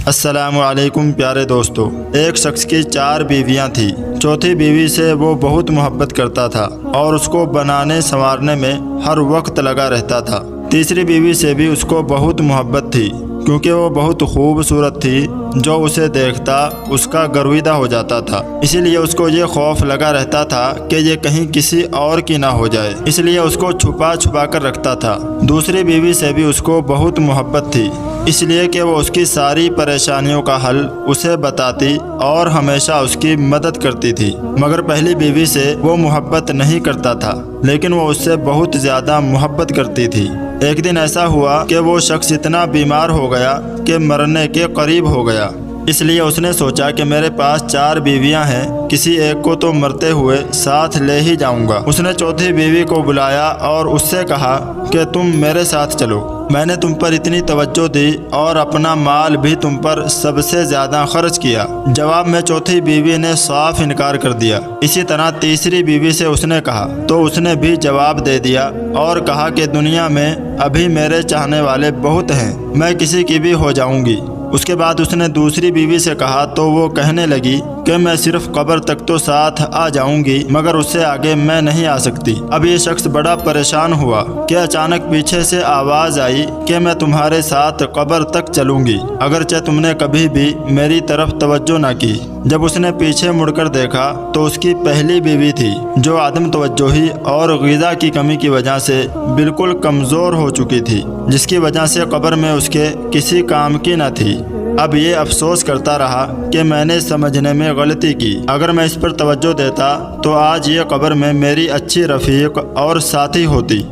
السلام علیکم پیارے دوستو، ایک شخص کی 4 بیویاں تھیں۔ چوتھی بیوی سے وہ بہت محبت کرتا تھا اور اس کو بنانے سنوارنے میں ہر وقت لگا رہتا تھا۔ تیسری بیوی سے بھی اس کو بہت محبت تھی کیونکہ وہ بہت خوبصورت تھی، جو اسے دیکھتا اس کا گرویدہ ہو جاتا تھا۔ اسی لیے اس کو یہ خوف لگا رہتا تھا کہ یہ کہیں کسی اور کی نہ ہو جائے، اس لیے اس کو چھپا چھپا کر رکھتا تھا۔ دوسری بیوی سے بھی اس کو بہت محبت تھی، اس لیے کہ وہ اس کی ساری پریشانیوں کا حل اسے بتاتی اور ہمیشہ اس کی مدد کرتی تھی۔ مگر پہلی بیوی سے وہ محبت نہیں کرتا تھا، لیکن وہ اس سے بہت زیادہ محبت کرتی تھی۔ ایک دن ایسا ہوا کہ وہ شخص اتنا بیمار ہو گیا کہ مرنے کے قریب ہو گیا۔ اس لیے اس نے سوچا کہ میرے پاس 4 بیویاں ہیں، کسی ایک کو تو مرتے ہوئے ساتھ لے ہی جاؤں گا۔ اس نے چوتھی بیوی کو بلایا اور اس سے کہا کہ تم میرے ساتھ چلو، میں نے تم پر اتنی توجہ دی اور اپنا مال بھی تم پر سب سے زیادہ خرچ کیا۔ جواب میں چوتھی بیوی نے صاف انکار کر دیا۔ اسی طرح تیسری بیوی سے اس نے کہا تو اس نے بھی جواب دے دیا اور کہا کہ دنیا میں ابھی میرے چاہنے والے بہت ہیں، میں کسی کی بھی ہو جاؤں گی۔ اس کے بعد اس نے دوسری بیوی سے کہا تو وہ کہنے لگی کہ میں صرف قبر تک تو ساتھ آ جاؤں گی، مگر اس سے آگے میں نہیں آ سکتی۔ اب یہ شخص بڑا پریشان ہوا کہ اچانک پیچھے سے آواز آئی کہ میں تمہارے ساتھ قبر تک چلوں گی، اگرچہ تم نے کبھی بھی میری طرف توجہ نہ کی۔ جب اس نے پیچھے مڑ کر دیکھا تو اس کی پہلی بیوی تھی، جو عدم توجہی اور غذا کی کمی کی وجہ سے بالکل کمزور ہو چکی تھی، جس کی وجہ سے قبر میں اس کے کسی کام کی نہ تھی۔ اب یہ افسوس کرتا رہا کہ میں نے سمجھنے میں غلطی کی، اگر میں اس پر توجہ دیتا تو آج یہ قبر میں میری اچھی رفیق اور ساتھی ہوتی۔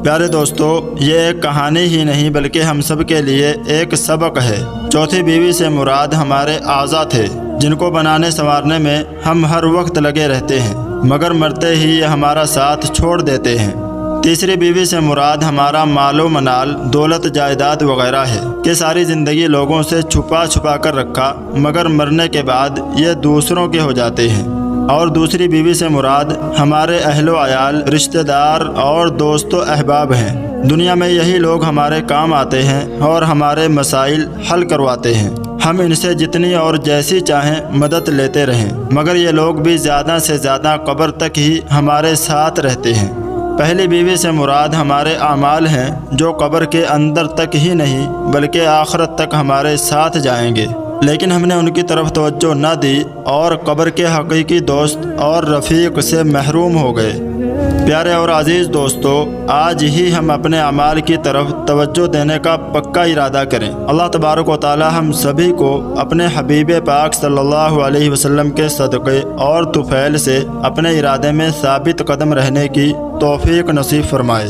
پیارے دوستو، یہ ایک کہانی ہی نہیں بلکہ ہم سب کے لیے ایک سبق ہے۔ چوتھی بیوی سے مراد ہمارے اعضاء تھے، جن کو بنانے سنوارنے میں ہم ہر وقت لگے رہتے ہیں، مگر مرتے ہی یہ ہمارا ساتھ چھوڑ دیتے ہیں۔ تیسری بیوی سے مراد ہمارا مال و منال، دولت، جائیداد وغیرہ ہے کہ ساری زندگی لوگوں سے چھپا چھپا کر رکھا، مگر مرنے کے بعد یہ دوسروں کے ہو جاتے ہیں۔ اور دوسری بیوی سے مراد ہمارے اہل و عیال، رشتہ دار اور دوست و احباب ہیں۔ دنیا میں یہی لوگ ہمارے کام آتے ہیں اور ہمارے مسائل حل کرواتے ہیں، ہم ان سے جتنی اور جیسی چاہیں مدد لیتے رہیں، مگر یہ لوگ بھی زیادہ سے زیادہ قبر تک ہی ہمارے ساتھ رہتے ہیں۔ پہلی بیوی سے مراد ہمارے اعمال ہیں، جو قبر کے اندر تک ہی نہیں بلکہ آخرت تک ہمارے ساتھ جائیں گے، لیکن ہم نے ان کی طرف توجہ نہ دی اور قبر کے حقیقی دوست اور رفیق سے محروم ہو گئے۔ پیارے اور عزیز دوستو، آج ہی ہم اپنے اعمال کی طرف توجہ دینے کا پکا ارادہ کریں۔ اللہ تبارک و تعالی ہم سبھی کو اپنے حبیب پاک صلی اللہ علیہ وسلم کے صدقے اور طفیل سے اپنے ارادے میں ثابت قدم رہنے کی توفیق نصیب فرمائے۔